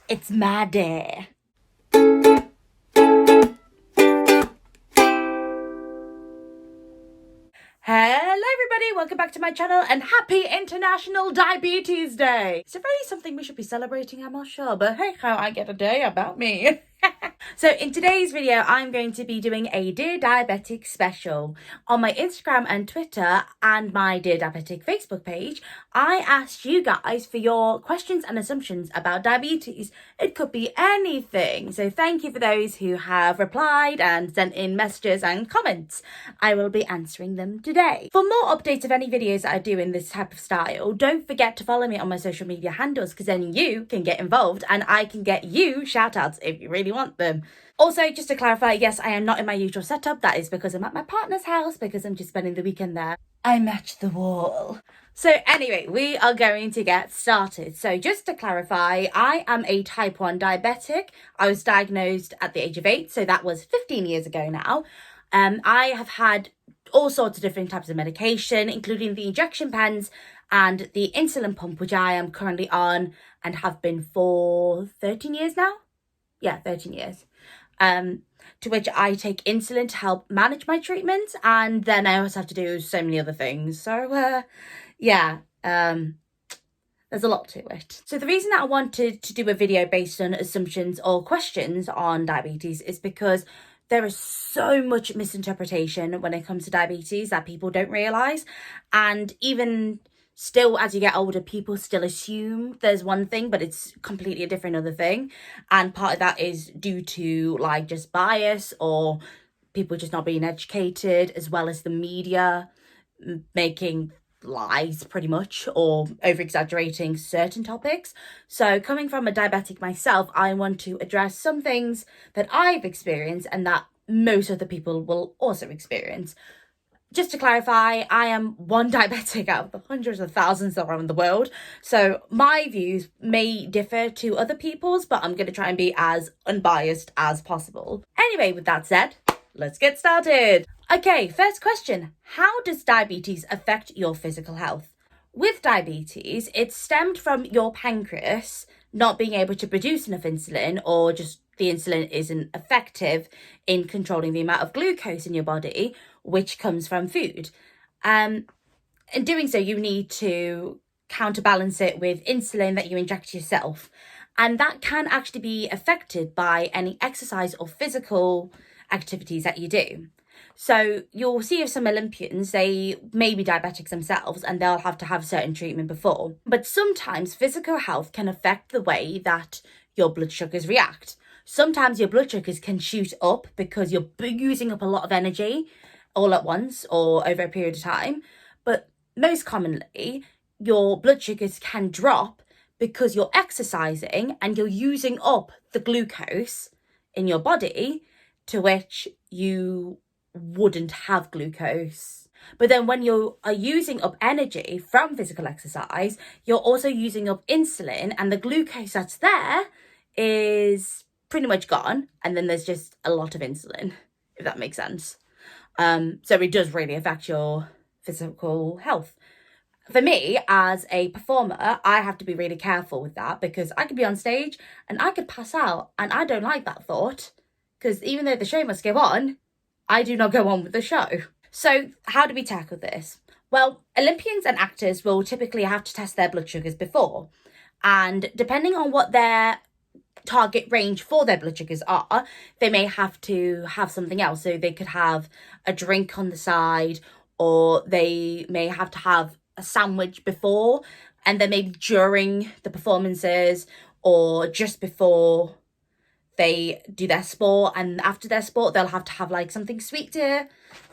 It's my day. Hello everybody, welcome back to my channel and happy International Diabetes Day. Is it really something we should be celebrating? I'm not sure, but hey how, I get a day about me. So in today's video, I'm going to be doing a Dear Diabetic special. On my Instagram and Twitter and my Dear Diabetic Facebook page, I asked you guys for your questions and assumptions about diabetes. It could be anything. So thank you for those who have replied and sent in messages and comments. I will be answering them today. For more updates of any videos that I do in this type of style, don't forget to follow me on my social media handles, because then you can get involved and I can get you shout outs if you really want them. Also, just to clarify, yes, I am not in my usual setup. That is because I'm at my partner's house, because I'm just spending the weekend there. I match the wall. So anyway, we are going to get started. So just to clarify, I am a type 1 diabetic. I was diagnosed at the age of 8, so that was 15 years ago now. I have had all sorts of different types of medication, including the injection pens and the insulin pump, which I am currently on and have been for 13 years now. Yeah, 13 years. To which I take insulin to help manage my treatment, and then I also have to do so many other things. So, yeah, there's a lot to it. So the reason that I wanted to do a video based on assumptions or questions on diabetes is because there is so much misinterpretation when it comes to diabetes that people don't realise. And even still, as you get older, people still assume there's one thing, but it's completely a different other thing. And part of that is due to like just bias or people just not being educated, as well as the media making lies pretty much or over exaggerating certain topics. So coming from a diabetic myself, I want to address some things that I've experienced and that most other people will also experience. Just to clarify, I am one diabetic out of the hundreds of thousands around the world. So my views may differ to other people's, but I'm going to try and be as unbiased as possible. Anyway, with that said, let's get started. Okay, first question. How does diabetes affect your physical health? With diabetes, it stemmed from your pancreas not being able to produce enough insulin, or just the insulin isn't effective in controlling the amount of glucose in your body, which comes from food. In doing so, you need to counterbalance it with insulin that you inject yourself. And that can actually be affected by any exercise or physical activities that you do. So you'll see of some Olympians, they may be diabetics themselves and they'll have to have certain treatment before. But sometimes physical health can affect the way that your blood sugars react. Sometimes your blood sugars can shoot up because you're using up a lot of energy all at once or over a period of time. But most commonly, your blood sugars can drop because you're exercising and you're using up the glucose in your body, to which you wouldn't have glucose. But then when you are using up energy from physical exercise, you're also using up insulin, and the glucose that's there is pretty much gone, and then there's just a lot of insulin, if that makes sense. So it does really affect your physical health. For me, as a performer, I have to be really careful with that, because I could be on stage and I could pass out, and I don't like that thought, because even though the show must go on, I do not go on with the show. So how do we tackle this? Well, Olympians and actors will typically have to test their blood sugars before. And depending on what their target range for their blood sugars are, they may have to have something else. So they could have a drink on the side, or they may have to have a sandwich before, and then maybe during the performances or just before they do their sport, and after their sport they'll have to have like something sweet to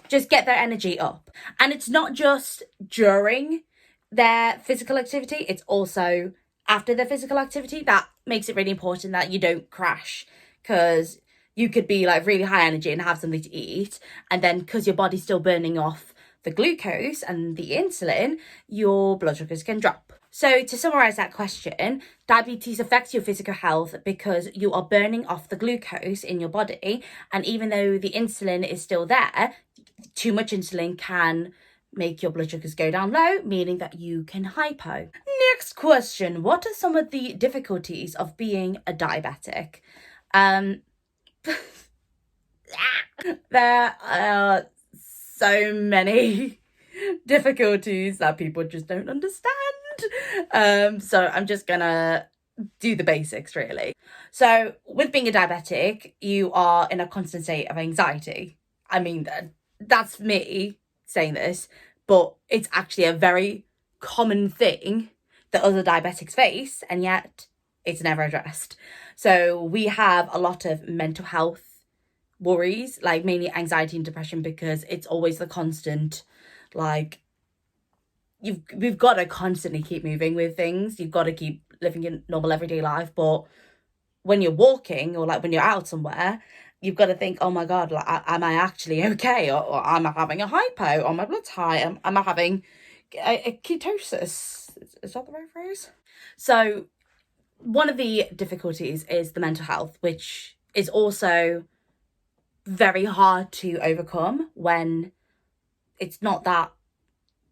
just get their energy up. And it's not just during their physical activity, it's also after their physical activity. That makes it really important that you don't crash, because you could be like really high energy and have something to eat, and then because your body's still burning off the glucose and the insulin, your blood sugars can drop. So to summarize that question, diabetes affects your physical health because you are burning off the glucose in your body. And even though the insulin is still there, too much insulin can make your blood sugars go down low, meaning that you can hypo. Next question, what are some of the difficulties of being a diabetic? There are so many difficulties that people just don't understand. So I'm just gonna do the basics, really. So with being a diabetic, you are in a constant state of anxiety. I mean, that's me saying this, but it's actually a very common thing that other diabetics face, and yet it's never addressed. So we have a lot of mental health worries, like mainly anxiety and depression, because it's always the constant, like, we've got to constantly keep moving with things. You've got to keep living a normal everyday life, but when you're walking or like when you're out somewhere, you've got to think, oh my god, like, am I actually okay, or am I having a hypo, or my blood's high, am I having a ketosis? Is that the right phrase? So one of the difficulties is the mental health, which is also very hard to overcome when it's not that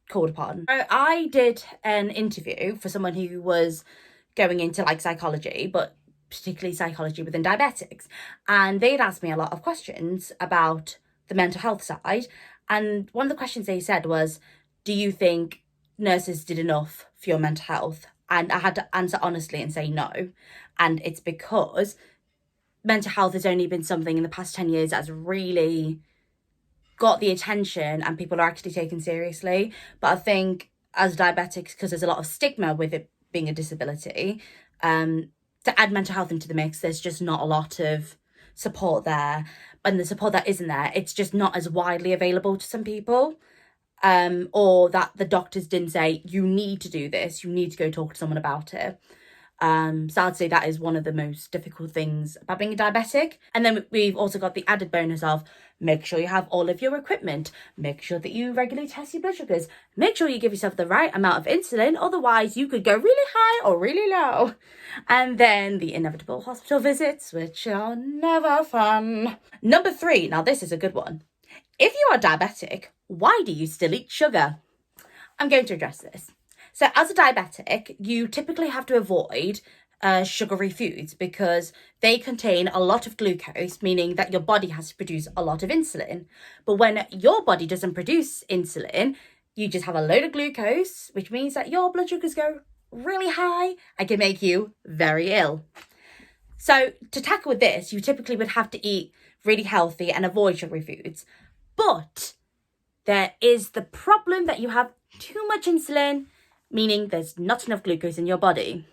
called upon. So I did an interview for someone who was going into like psychology, but particularly psychology within diabetics, and they'd asked me a lot of questions about the mental health side. And one of the questions they said was, do you think nurses did enough for your mental health? And I had to answer honestly and say no. And it's because mental health has only been something in the past 10 years that's really got the attention and people are actually taken seriously. But I think as diabetics, because there's a lot of stigma with it being a disability, to add mental health into the mix, there's just not a lot of support there. And the support that isn't there, it's just not as widely available to some people. Or that the doctors didn't say, you need to do this, you need to go talk to someone about it. So I'd say that is one of the most difficult things about being a diabetic. And then we've also got the added bonus of make sure you have all of your equipment, make sure that you regularly test your blood sugars, make sure you give yourself the right amount of insulin, otherwise you could go really high or really low. And then the inevitable hospital visits, which are never fun. Number 3, now this is a good one. If you are diabetic, why do you still eat sugar? I'm going to address this. So as a diabetic, you typically have to avoid sugary foods because they contain a lot of glucose, meaning that your body has to produce a lot of insulin. But when your body doesn't produce insulin, you just have a load of glucose, which means that your blood sugars go really high and can make you very ill. So to tackle with this, you typically would have to eat really healthy and avoid sugary foods. But there is the problem that you have too much insulin, meaning there's not enough glucose in your body.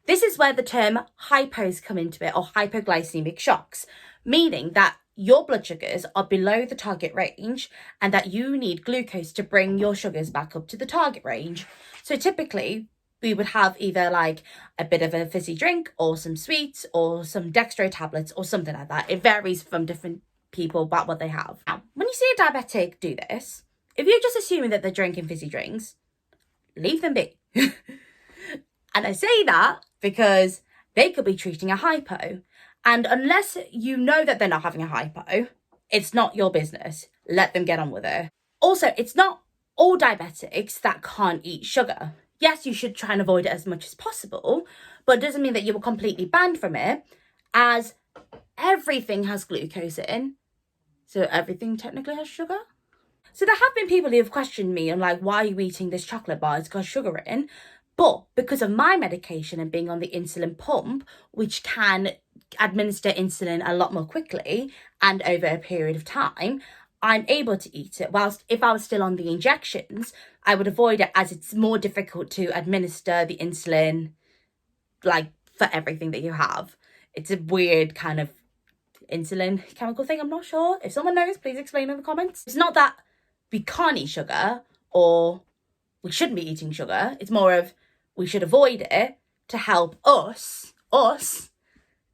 This is where the term hypos come into it, or hypoglycemic shocks, meaning that your blood sugars are below the target range and that you need glucose to bring your sugars back up to the target range. So typically, we would have either like a bit of a fizzy drink or some sweets or some dextro tablets or something like that. It varies from different people about what they have. Now, when you see a diabetic do this, if you're just assuming that they're drinking fizzy drinks, leave them be. And I say that because they could be treating a hypo. And unless you know that they're not having a hypo, it's not your business. Let them get on with it. Also, it's not all diabetics that can't eat sugar. Yes, you should try and avoid it as much as possible, but it doesn't mean that you were completely banned from it, as everything has glucose in. So everything technically has sugar. So there have been people who have questioned me on like, why are you eating this chocolate bar? It's got sugar in. But because of my medication and being on the insulin pump, which can administer insulin a lot more quickly and over a period of time, I'm able to eat it. Whilst if I was still on the injections, I would avoid it as it's more difficult to administer the insulin, like for everything that you have. It's a weird kind of insulin chemical thing. I'm not sure. If someone knows, please explain in the comments. It's not that we can't eat sugar or we shouldn't be eating sugar. It's more of we should avoid it to help us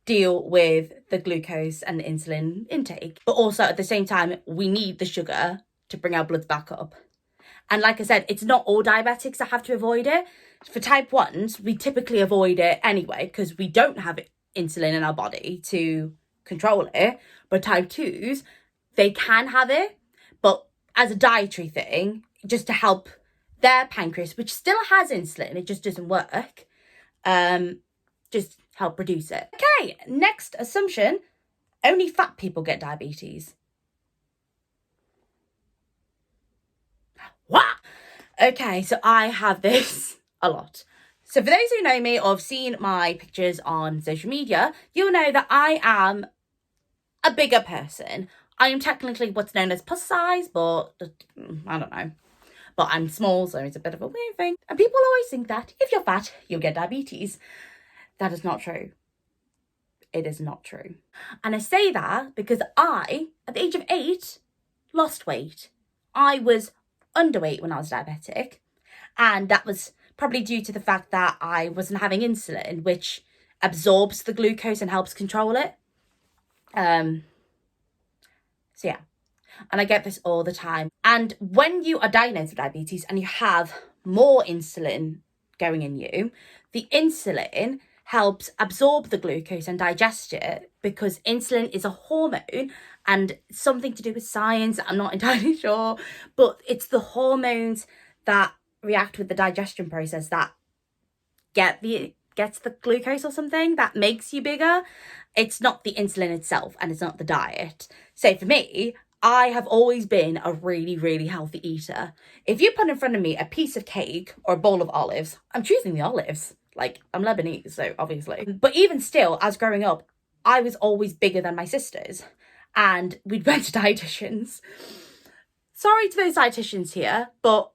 deal with the glucose and the insulin intake. But also at the same time, we need the sugar to bring our bloods back up. And like I said, it's not all diabetics that have to avoid it. For type 1s, we typically avoid it anyway because we don't have insulin in our body to control it. But type 2s, they can have it. But as a dietary thing, just to help their pancreas, which still has insulin, it just doesn't work, just help produce it. Okay, next assumption, only fat people get diabetes. What? Okay, so I have this a lot. So for those who know me or have seen my pictures on social media, you'll know that I am a bigger person. I am technically what's known as plus size, but I don't know. But I'm small, so it's a bit of a weird thing. And people always think that if you're fat, you'll get diabetes. That is not true. It is not true. And I say that because I, at the age of 8, lost weight. I was underweight when I was diabetic. And that was probably due to the fact that I wasn't having insulin, which absorbs the glucose and helps control it. So yeah, and I get this all the time. And when you are diagnosed with diabetes and you have more insulin going in you, the insulin helps absorb the glucose and digest it, because insulin is a hormone and something to do with science, I'm not entirely sure, but it's the hormones that react with the digestion process that gets the glucose or something that makes you bigger. It's not the insulin itself, and it's not the diet. So for me, I have always been a really, really healthy eater. If you put in front of me a piece of cake or a bowl of olives, I'm choosing the olives. Like, I'm Lebanese, so obviously. But even still, as growing up, I was always bigger than my sisters. And we'd went to dietitians. Sorry to those dietitians here, but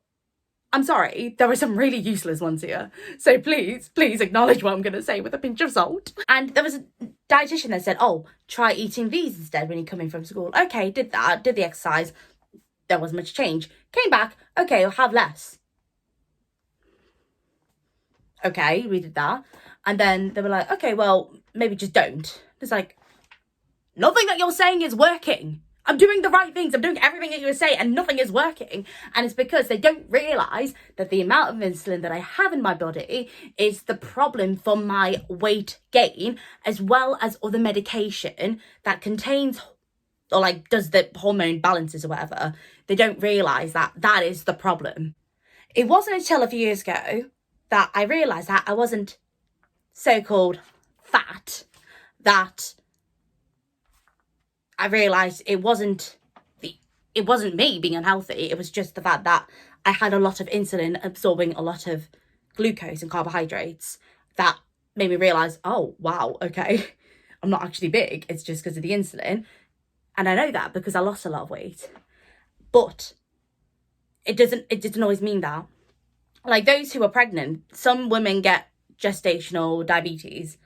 I'm sorry, there are some really useless ones here. So please acknowledge what I'm going to say with a pinch of salt. And there was a dietitian that said, oh, try eating these instead when you're coming from school. Okay, did that, did the exercise. There wasn't much change. Came back, okay, I'll have less. Okay, we did that. And then they were like, okay, well, maybe just don't. It's like, nothing that you're saying is working. I'm doing the right things. I'm doing everything that you say, and nothing is working. And it's because they don't realise that the amount of insulin that I have in my body is the problem for my weight gain, as well as other medication that contains or like does the hormone balances or whatever. They don't realise that that is the problem. It wasn't until a few years ago that I realised that I wasn't so-called fat, that I realised it wasn't me being unhealthy. It was just the fact that I had a lot of insulin absorbing a lot of glucose and carbohydrates that made me realise, oh, wow, okay, I'm not actually big. It's just because of the insulin. And I know that because I lost a lot of weight. But it doesn't always mean that. Like those who are pregnant, some women get gestational diabetes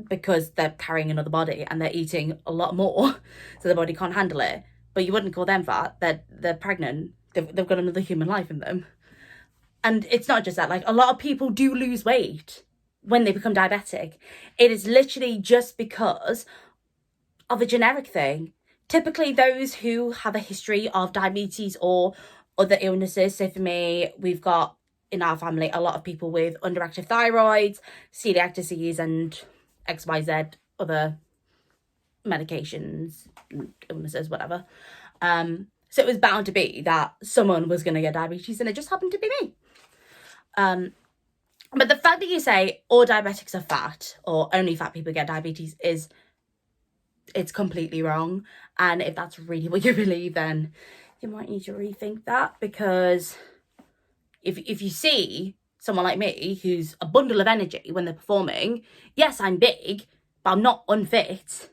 because they're carrying another body and they're eating a lot more, so their body can't handle it. But you wouldn't call them fat. They're pregnant. They've got another human life in them. And it's not just that. Like, a lot of people do lose weight when they become diabetic. It is literally just because of a generic thing. Typically, those who have a history of diabetes or other illnesses. So for me, we've got in our family a lot of people with underactive thyroids, celiac disease, and XYZ other medications, illnesses, whatever. So it was bound to be that someone was going to get diabetes, and it just happened to be me. But the fact that you say all diabetics are fat or only fat people get diabetes it's completely wrong. And if that's really what you believe, then you might need to rethink that, because if you see someone like me who's a bundle of energy when they're performing, yes, I'm big, but I'm not unfit.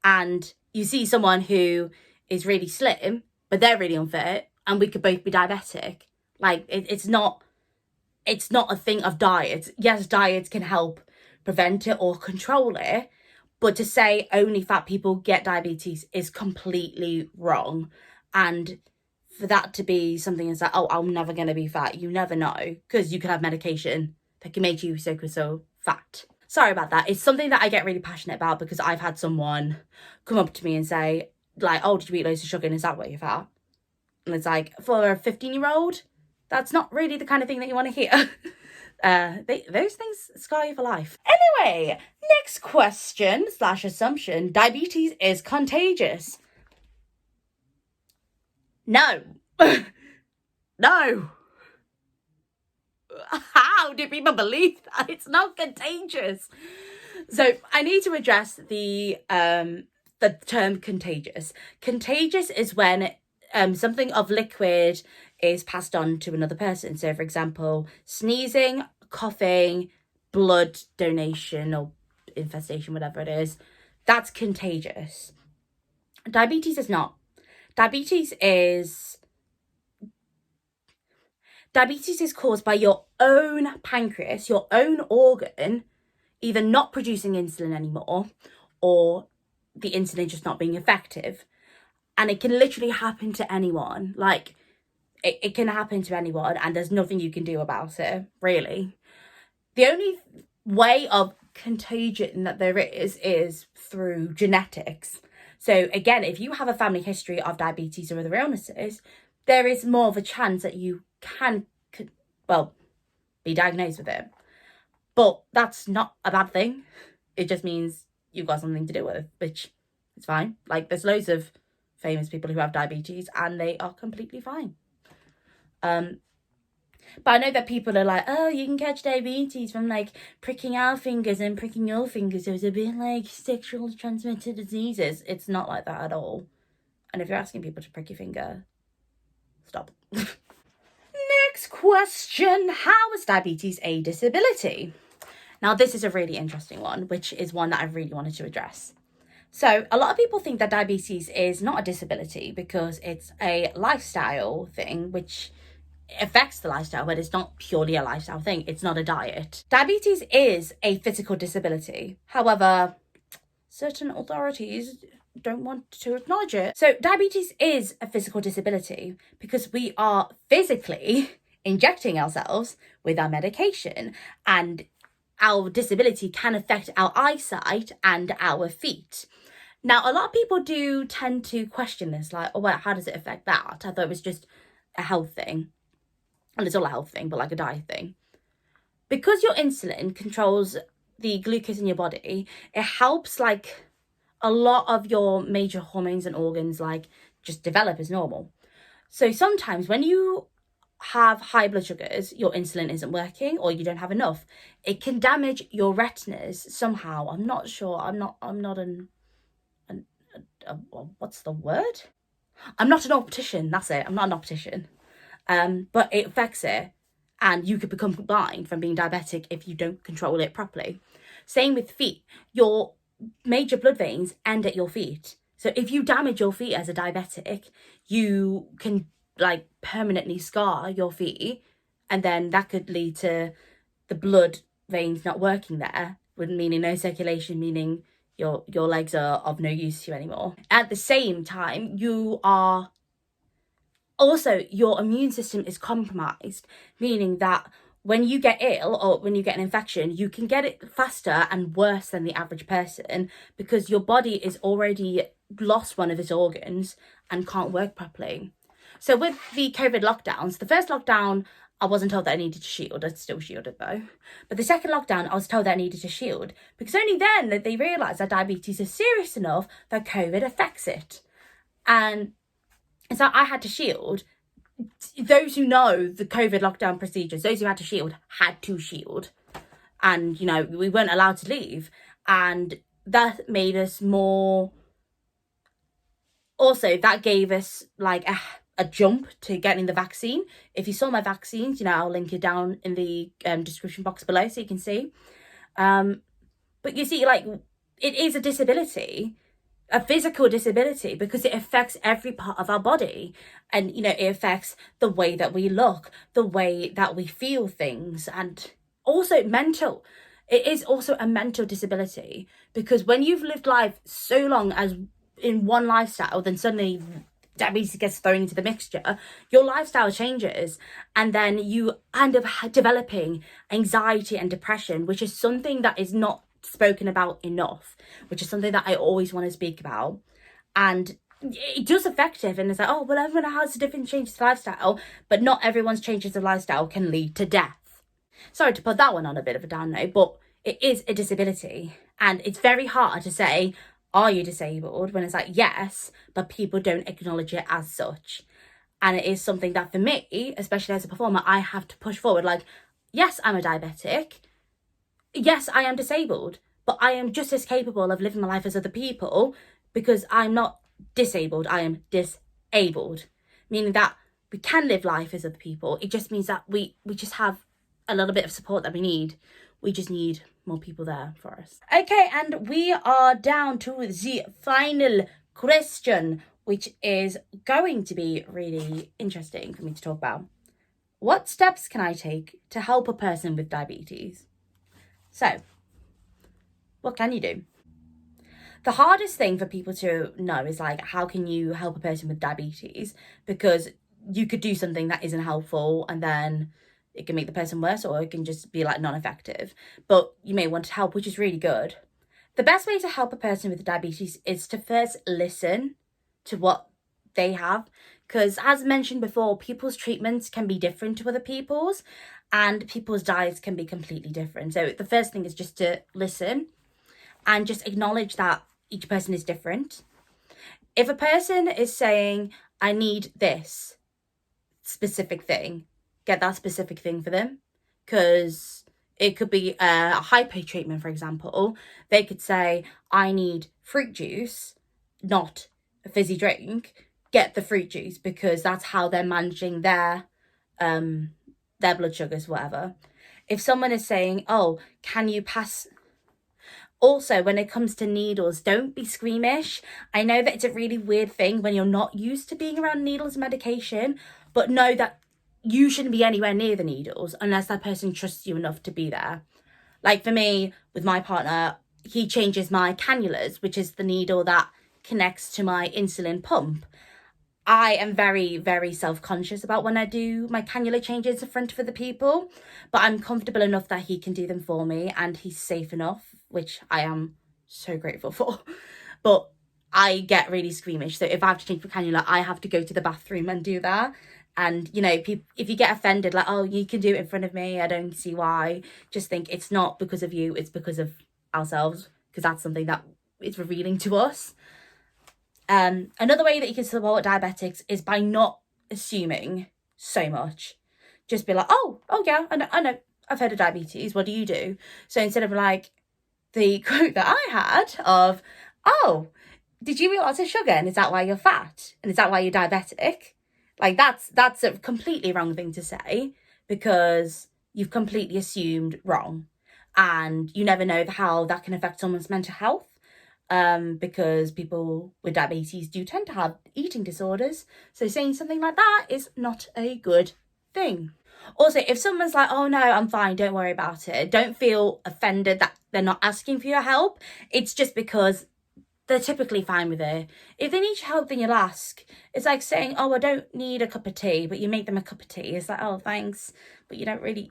And you see someone who is really slim, but they're really unfit, and we could both be diabetic. Like, it's not a thing of diets. Yes, diets can help prevent it or control it, but to say only fat people get diabetes is completely wrong. And for that to be something that's like, oh, I'm never going to be fat, you never know, because you can have medication that can make you so fat. Sorry about that. It's something that I get really passionate about, because I've had someone come up to me and say, like, oh, did you eat loads of sugar and is that why you're fat? And it's like, for a 15-year-old, that's not really the kind of thing that you want to hear. Those things scar you for life. Anyway, next question / assumption. Diabetes is contagious. No. No. How do people believe that? It's not contagious. So I need to address the term contagious. Contagious is when something of liquid is passed on to another person. So, for example, sneezing, coughing, blood donation or infestation, whatever it is, that's contagious. Diabetes is not. Diabetes is Diabetes is caused by your own pancreas, your own organ, either not producing insulin anymore or the insulin just not being effective. And it can literally happen to anyone. Like, it can happen to anyone, and there's nothing you can do about it, really. The only way of contagion that there is through genetics. So again, if you have a family history of diabetes or other illnesses, there is more of a chance that you can, well, be diagnosed with it. But that's not a bad thing. It just means you've got something to deal with, which is fine. Like, there's loads of famous people who have diabetes and they are completely fine. But I know that people are like, oh, you can catch diabetes from like pricking our fingers and pricking your fingers. So it's a bit like sexually transmitted diseases. It's not like that at all. And if you're asking people to prick your finger, stop. Next question. How is diabetes a disability? Now, this is a really interesting one, which is one that I really wanted to address. So a lot of people think that diabetes is not a disability because it's a lifestyle thing, which affects the lifestyle, but it's not purely a lifestyle thing. It's not a diet. Diabetes is a physical disability. However, certain authorities don't want to acknowledge it. So diabetes is a physical disability because we are physically injecting ourselves with our medication, and our disability can affect our eyesight and our feet. Now, a lot of people do tend to question this, like, oh, well, how does it affect that? I thought it was just a health thing. And it's all a health thing, but like a diet thing. Because your insulin controls the glucose in your body, it helps like a lot of your major hormones and organs like just develop as normal. So sometimes when you have high blood sugars, your insulin isn't working or you don't have enough, it can damage your retinas somehow. I'm not sure. I'm not what's the word? I'm not an optician. That's it. I'm not an optician. But it affects it, and you could become blind from being diabetic if you don't control it properly. Same with feet. Your major blood veins end at your feet. So if you damage your feet as a diabetic, you can like permanently scar your feet, and then that could lead to the blood veins not working there, meaning no circulation, meaning your legs are of no use to you anymore. At the same time, your immune system is compromised, meaning that when you get ill or when you get an infection, you can get it faster and worse than the average person because your body is already lost one of its organs and can't work properly. So with the COVID lockdowns, the first lockdown, I wasn't told that I needed to shield. I still shielded though. But the second lockdown, I was told that I needed to shield because only then that they realised that diabetes is serious enough that COVID affects it. And so I had to shield. Those who know the COVID lockdown procedures, those who had to shield. And, you know, we weren't allowed to leave. And that made us more... Also, that gave us like a jump to getting the vaccine. If you saw my vaccines, you know, I'll link it down in the description box below so you can see. But you see, like, it is a disability, a physical disability, because it affects every part of our body. And, you know, it affects the way that we look, the way that we feel things, and also mental. It is also a mental disability because when you've lived life so long as in one lifestyle, then suddenly diabetes gets thrown into the mixture, your lifestyle changes, and then you end up developing anxiety and depression, which is something that is not spoken about enough, which is something that I always want to speak about. And it does affect it, and it's like, oh, well, everyone has different changes of lifestyle, but not everyone's changes of lifestyle can lead to death. Sorry to put that one on a bit of a down note, but it is a disability, and it's very hard to say, are you disabled, when it's like, yes, but people don't acknowledge it as such. And it is something that for me, especially as a performer, I have to push forward. Like, yes, I'm a diabetic. Yes, I am disabled, but I am just as capable of living my life as other people because I'm not disabled. I am disabled, meaning that we can live life as other people. It just means that we just have a little bit of support that we need. We just need more people there for us. Okay, and we are down to the final question, which is going to be really interesting for me to talk about. What steps can I take to help a person with diabetes? So, what can you do? The hardest thing for people to know is like, how can you help a person with diabetes? Because you could do something that isn't helpful and then it can make the person worse, or it can just be like non-effective. But you may want to help, which is really good. The best way to help a person with diabetes is to first listen to what they have. Because as mentioned before, people's treatments can be different to other people's, and people's diets can be completely different. So the first thing is just to listen and just acknowledge that each person is different. If a person is saying, I need this specific thing, get that specific thing for them. Because it could be a hypo treatment, for example. They could say, I need fruit juice, not a fizzy drink. Get the fruit juice, because that's how they're managing their blood sugars, whatever. If someone is saying, oh, can you pass... Also, when it comes to needles, don't be squeamish. I know that it's a really weird thing when you're not used to being around needles and medication, but know that you shouldn't be anywhere near the needles unless that person trusts you enough to be there. Like for me, with my partner, he changes my cannulas, which is the needle that connects to my insulin pump. I am very, very self-conscious about when I do my cannula changes in front of other people, but I'm comfortable enough that he can do them for me, and he's safe enough, which I am so grateful for. But I get really squeamish. So if I have to change my cannula, I have to go to the bathroom and do that. And, you know, if you get offended, like, oh, you can do it in front of me, I don't see why. Just think it's not because of you, it's because of ourselves, because that's something that is revealing to us. Another way that you can support diabetics is by not assuming so much. Just be like, oh yeah, I know, I've heard of diabetes, what do you do? So instead of like the quote that I had of, oh, did you eat lots of sugar and is that why you're fat? And is that why you're diabetic? Like that's a completely wrong thing to say, because you've completely assumed wrong, and you never know how that can affect someone's mental health. Because people with diabetes do tend to have eating disorders. So saying something like that is not a good thing. Also, if someone's like, oh no, I'm fine, don't worry about it, don't feel offended that they're not asking for your help. It's just because they're typically fine with it. If they need your help, then you'll ask. It's like saying, oh, I don't need a cup of tea, but you make them a cup of tea. It's like, oh, thanks, but you don't really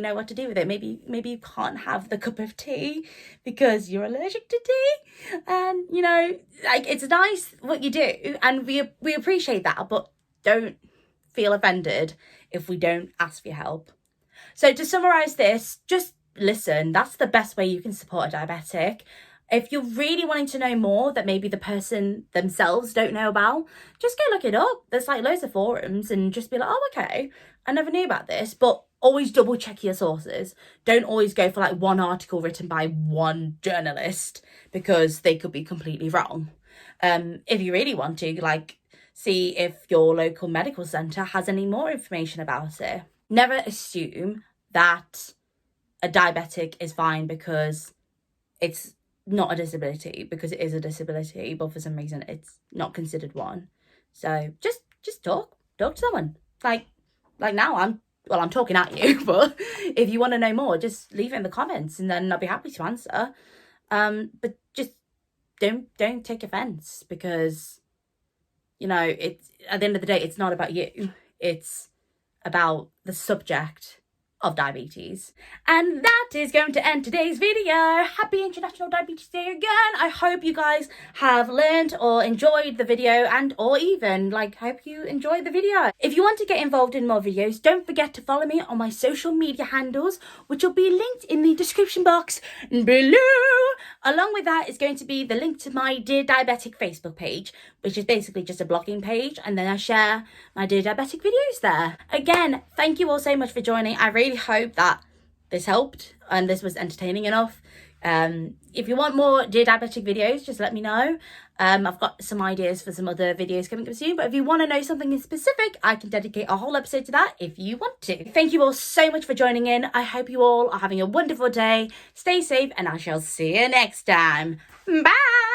know what to do with it. Maybe you can't have the cup of tea because you're allergic to tea. And, you know, like, it's nice what you do, and we appreciate that, but don't feel offended if we don't ask for your help. So to summarize this, just listen. That's the best way you can support a diabetic. If you're really wanting to know more that maybe the person themselves don't know about, just go look it up. There's like loads of forums, and just be like, oh, okay, I never knew about this. But always double check your sources. Don't always go for like one article written by one journalist, because they could be completely wrong. If you really want to, like, see if your local medical centre has any more information about it. Never assume that a diabetic is fine because it's not a disability, because it is a disability, but for some reason it's not considered one. So just talk to someone. Like now I'm talking at you, but if you want to know more, just leave it in the comments and then I'll be happy to answer. But just don't take offense, because, you know, it's, at the end of the day, it's not about you. It's about the subject of diabetes. And that is going to end today's video. Happy International Diabetes Day again. I hope you guys have learned or enjoyed the video, and or even like hope you enjoyed the video. If you want to get involved in more videos, don't forget to follow me on my social media handles, which will be linked in the description box below. Along with that is going to be the link to my Dear Diabetic Facebook page, which is basically just a blogging page, and then I share my Dear Diabetic videos there. Again, thank you all so much for joining. I really hope that this helped and this was entertaining enough. If you want more Dear Diabetic videos, just let me know. I've got some ideas for some other videos coming up soon, but if you want to know something in specific, I can dedicate a whole episode to that if you want to. Thank you all so much for joining in. I hope you all are having a wonderful day. Stay safe, and I shall see you next time. Bye!